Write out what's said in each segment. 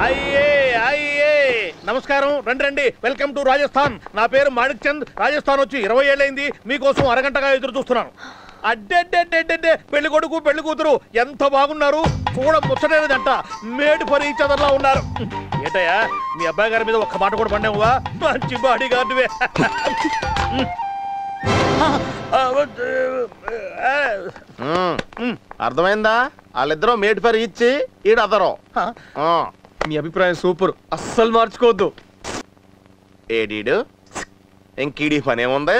అయ్యే అయ్యే నమస్కారం, రండి రండి, వెల్కమ్ టు రాజస్థాన్. నా పేరు మాణిక్ చంద్. రాజస్థాన్ వచ్చి 20 ఏళ్ళైంది. మీకోసం అరగంటగా ఎదురు చూస్తున్నాను. అడ్డే పెళ్లి కొడుకు పెళ్లి కూతురు ఎంత బాగున్నారు, చూడ ముచ్చటేదంట. మేడ్ ఫర్ ఈచ్ అదర్ లా ఉన్నారు. ఏటయ్యా, మీ అబ్బాయి గారి మీద ఒక్క మాట కూడా పడినావువా? మంచి బాడీ గార్డువే. అర్థమైందా? వాళ్ళిద్దరూ మేడ్ ఫర్ ఈచ్ ఈడ అదరం. మీ అభిప్రాయం సూపర్, అస్సలు మార్చుకోవద్దు. ఏడీడు ఇంకీడి పని ఏముంది?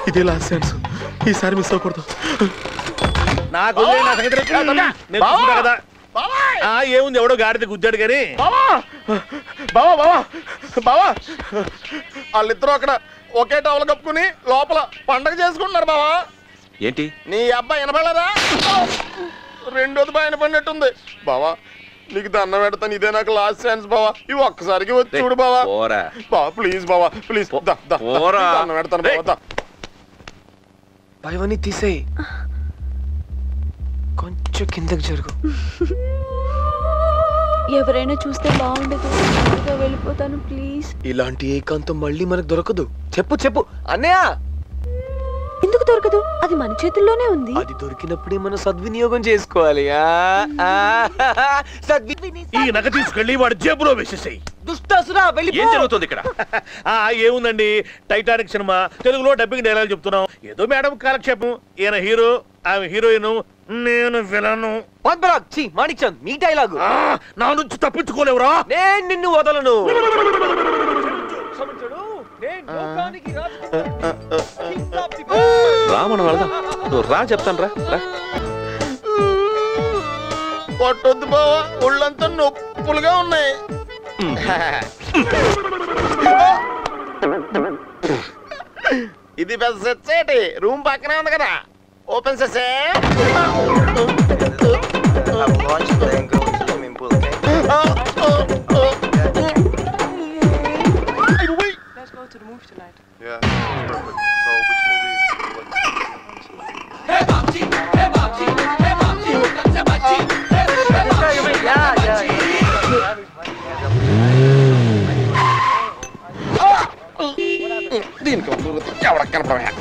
ఇదే లాస్ట్ ఛాన్స్, ఈసారి మిస్ అవ్వకూడదు. నాకు కదా ఏముంది, ఎవడో గాడిద గుద్దాడు కానీ. బావా వాళ్ళిద్దరూ అక్కడ ఒకే టవల్ కప్పుకుని లోపల పండగ చేసుకుంటున్నారు. బావా ఏంటి నీ అబ్బాయి వినపడలేదా? రెండోది బాగా వినపడినట్టుంది. బావా నీకు దండం పెడతాను, ఇదే నాకు లాస్ట్ ఛాన్స్ బావా. ఇవి ఒక్కసారికి వచ్చి చూడు బావా. బావా ప్లీజ్ బావా, ప్లీజ్ దండం పెడతాను బావా. భయవన్నీ తీసేయి, కొంచెం కిందకి జరుగు. ఎవరైనా చూస్తే బాగుండదు, వెళ్ళిపోతాను ప్లీజ్. ఇలాంటి ఏకాంతం మళ్ళీ మనకు దొరకదు. చెప్పు చెప్పు అన్నయ్య. ఎందుకు దొరకదు? అది మన చేతుల్లోనే ఉంది. అది దొరికినప్పుడే మనం సద్వినియోగం చేసుకోవాలి. ఈ నగ తీసుకెళ్లి వాడి జేబులో వేసేసాయి. దుష్టాసురా, ఏం జరుగుతుంది ఇక్కడ? ఏముందండి, టైటానిక్ సినిమా తెలుగులో డబ్బింగ్ డైలాగ్ చెప్తున్నాం. ఏదో మేడం కాలక్షేపం. ఈయన హీరో, ఆమె హీరోయిన్, నేను విలను. మాణిక్ చంద్, మీ డైలాగు. నా నుంచి తప్పించుకోలేవురా. నేను నిన్ను వదలను. రామణ వెళదాం, నువ్వు రా చెప్తాను రా. కొట్టొద్దు బావా, ఒళ్ళంతా నొప్పులుగా ఉన్నాయి. ఇది పెద్ద సెట్, రూమ్ పక్కనే ఉంది కదా, ఓపెన్ చేసే. దీనికి ఎవడ కనపడయా?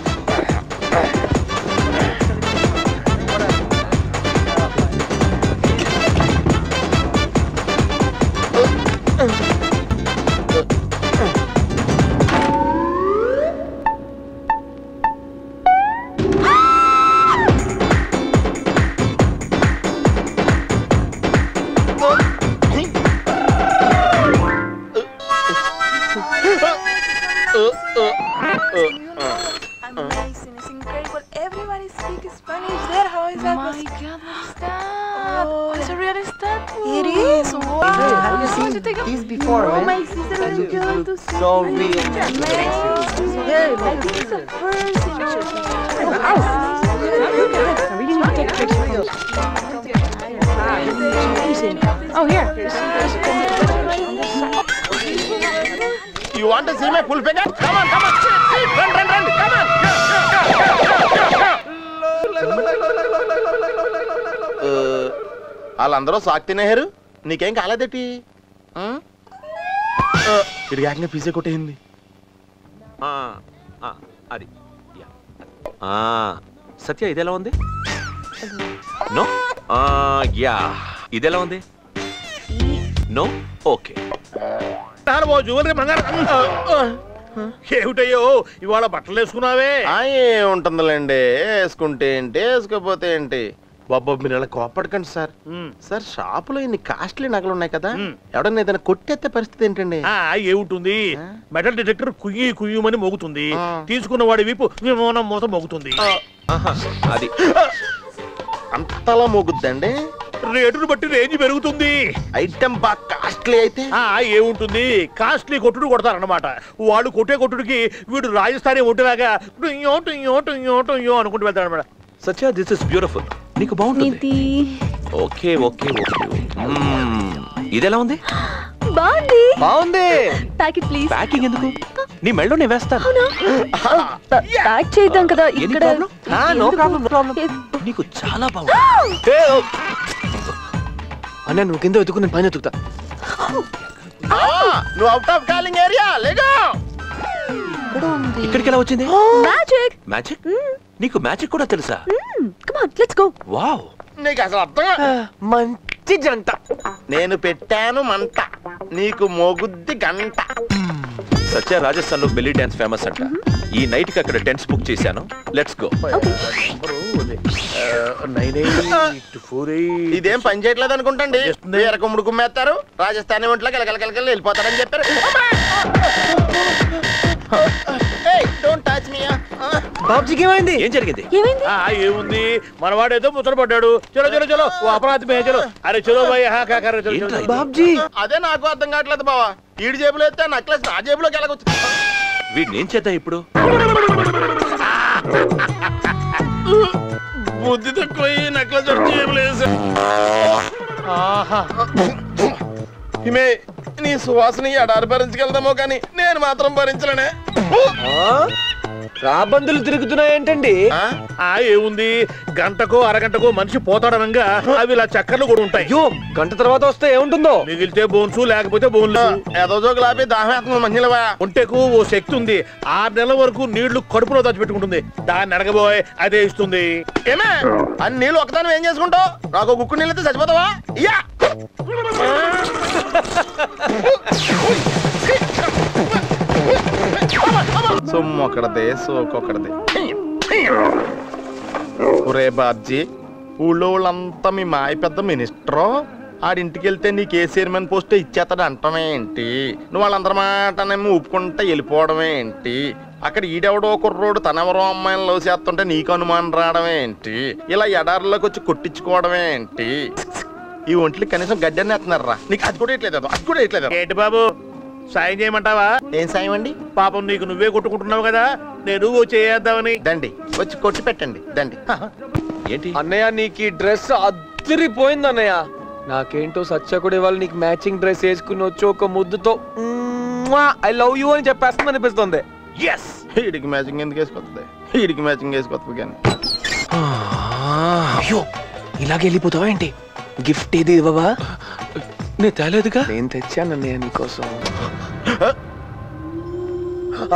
Amazing, it's incredible. Everybody speaks Spanish there. How is that? My God, what's that? Oh, it's a real statue. It is. Wow. Hey, have you seen this before, Oh, man? my sister will go to see. So real. Hey, I think it's the first in I really need to take a picture. Oh, here. You want to see my full figure? Come on, come on. Run, come on. వాళ్ళందరూ సాక్ తినేహారు, నీకేం కాలేదేటి? ఇది ఏకంగా pizza కొట్టేయింది. అది సత్య, ఇదెలా ఉంది? No yeah, ఇదెలా ఉంది? No okay. Jewellery ఏమిటయ్యో ఇవాళ బట్టలు వేసుకున్నావే? ఉంటుందిలేండి, వేసుకుంటే ఏంటి వేసుకోపోతే ఏంటి. బాబా మీరు ఇలా కోపడకండి సార్. సార్ షాపులో ఇన్ని కాస్ట్లీ నగలు ఉన్నాయి కదా, ఎవడన్నా ఏదైనా కొట్టేస్తే పరిస్థితి ఏంటండి? ఏముంటుంది, మెటల్ డిటెక్టర్ కుయ్యి కుయ్యమని మోగుతుంది, తీసుకున్న వాడి వీపు విమానం మూత మోగుతుంది. అది అంతలా మోగుద్దండి? రేటును బట్టి రేంజ్ పెరుగుతుంది. ఐటమ్ బాగా కాస్ట్లీ అయితే ఏముంటుంది, కాస్ట్లీ కొట్టుడు కొడతారన్నమాట. వాళ్ళు కొట్టే కొట్టుడికి వీడు రాజస్థానీ ఒంటిలాగా అనుకుంటూ వెళ్తాడు అనమాట. సత్య, దిస్ ఇస్ బ్యూటిఫుల్. నీకు బాగుంటుంది. Okay okay okay. ఇదెలా ఉంది? బాగుంది. బాగుంది. Packet please. ప్యాకింగ్ ఎందుకు? నీ మెళ్ళో నేను వేస్తాను. ప్యాక్ చేద్దాం కదా ఇక్కడ. No problem, no problem. నీకు చాలా బాగుంది. అన్న నువ్వు కింద వెతుకు, నేను పైన వెతుకుతా. నువ్వు అవుట్ ఆఫ్ కాలింగ్ ఏరియా లేగా. ఇక్కడికి ఎలా వచ్చింది? మ్యాజిక్. మ్యాజిక్? నీకు మ్యాజిక్ కూడా తెలుసా? Come on let's go. Wow. నీకు అసలు అర్థం మంచి జంట. నేను పెట్టాను మంట, నీకు మోగుద్ది గంట. సత్య రాజస్థాన్ లో బెల్లీ డాన్స్ ఫేమస్ అంట. ఈ నైట్ కి అక్కడ టెంట్స్ బుక్ చేశాను. Let's go. ఇదేం పని చేయట్లేదు అనుకుంటండి. వేరే కుమ్ముడు కుమ్మేస్తారు, రాజస్థాన్ ఒంట్లో కలకలకలకలు వెళ్ళిపోతారని చెప్పారు. Don't touch me. బాబుజీకి ఏమైంది? ఏం జరిగింది? ఏమైంది? ఏముంది, మనవాడేదో ముచ్చట పడ్డాడు. చలో చలో చలో, ఓ అపరాధి మే చలో. అరే చలో భయ్, హా కాకర చలో చలో. బాబుజీ అదే నాకు అర్థం కావట్లేదు బావా. ఈడి జేబులో అయితే నక్లెస్ నా జేబులోకి ఎలాగొచ్చు? వీడిని ఏం చేద్దాం ఇప్పుడు? బుద్ధి తక్కువ నక్లెస్ జేబులో వేసా. హిమే, నీ సువాసన ఎడారి భరించగలదామో కానీ నేను మాత్రం భరించలేనే. రాబందులు తిరుగుతున్నాయేంటండి? ఏముంది, గంటకో అరగంటకో మనిషి పోతాడనంగా అవి ఇలా చక్కర్లు కూడా ఉంటాయి. అయ్యో, గంట తర్వాత వస్తే ఏముంటుందో? మిగిలితే బోన్స్, లేకపోతే బోన్లు. ఏదో జోకులాపి దాహేస్తుంది మంచిలవా. ఒంటెకు ఓ శక్తి ఉంది. 6 నెలల వరకు నీళ్లు కడుపులో దాచిపెట్టుకుంటుంది. దాన్ని అడగబోయ్ అదే ఇస్తుంది. ఏమే అన్ని నీళ్ళు ఒకదాని ఏం చేసుకుంటావు? నాకు గుక్కు నీళ్ళు అయితే చచ్చిపోతావా? ఇయ్యా సొమ్మొకడదే సోకొకడదే. ఒరే బాబ్జీ, ఊళ్ళో వాళ్ళంతా మీ మాయ పెద్ద మినిస్టరు. ఆడింటికి వెళ్తే నీకు ఏ చైర్మన్ పోస్ట్ ఇచ్చేస్తాడు అంటమే ఏంటి? నువ్వు వాళ్ళందరి మాటనేమో ఒప్పుకుంటే వెళ్ళిపోవడమే ఏంటి? అక్కడ ఈడెవడో కుర్రోడు తనెవరో అమ్మాయిని లవ్ చేస్తుంటే నీకు అనుమానం రావడమే ఏంటి? ఇలా ఎడారిలోకి వచ్చి కొట్టించుకోవడమే ఏంటి? ఈ ఒంట్లకి కనీసం గడ్డనే ఎత్తున్నారా? నీకు అది కూడా ఇట్లేదు, అది కూడా ఇట్లేదు. ఏంటి బాబు, సాయం చేయమంటావా? ఏం సాయం అండి? పాపం నీకు నువ్వే కొట్టుకుంటున్నావు కదా, నేను చేద్దామని. దండి వచ్చి కొట్టి పెట్టండి దండి. ఏంటి? అన్నయ్య నీకు ఈ డ్రెస్ అద్దరిపోయింది అన్నయ్య. నాకేంటో సత్య కూడా ఇవాళ నీకు మ్యాచింగ్ డ్రెస్ వేసుకుని వచ్చి ఒక ముద్దుతో ఐ లవ్ యూ అని చెప్పేస్తుంది అనిపిస్తుంది. వీడికి మ్యాచింగ్ ఎందుకు వేసుకొస్తుంది? వీడికి మ్యాచింగ్ వేసుకొస్తుంది కానీ. అయ్యో, ఇలాగే వెళ్ళిపోతావా ఏంటి? గిఫ్ట్ ఏది ఇవ్వవా? నేను తేలేదుగా. నేను తెచ్చాను అన్నయ్య నీకోసం.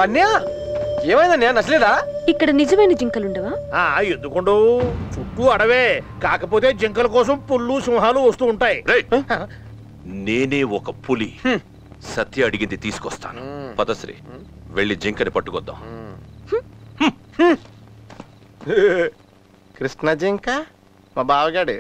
అన్నయ్య ఏమైందన్నయ్య, నచ్చలేదా? ఇక్కడ నిజమైన జింకలుండవా? ఎందుకుండవు, చుట్టూ అడవే. కాకపోతే జింకల కోసం పుల్లు సింహాలు వస్తూ ఉంటాయి. నేనే ఒక పులి. సత్య అడిగింది తీసుకొస్తాను. పదశ్రీ, వెళ్ళి జింకని పట్టుకొద్దాం. కృష్ణ జింక మా బావగాడు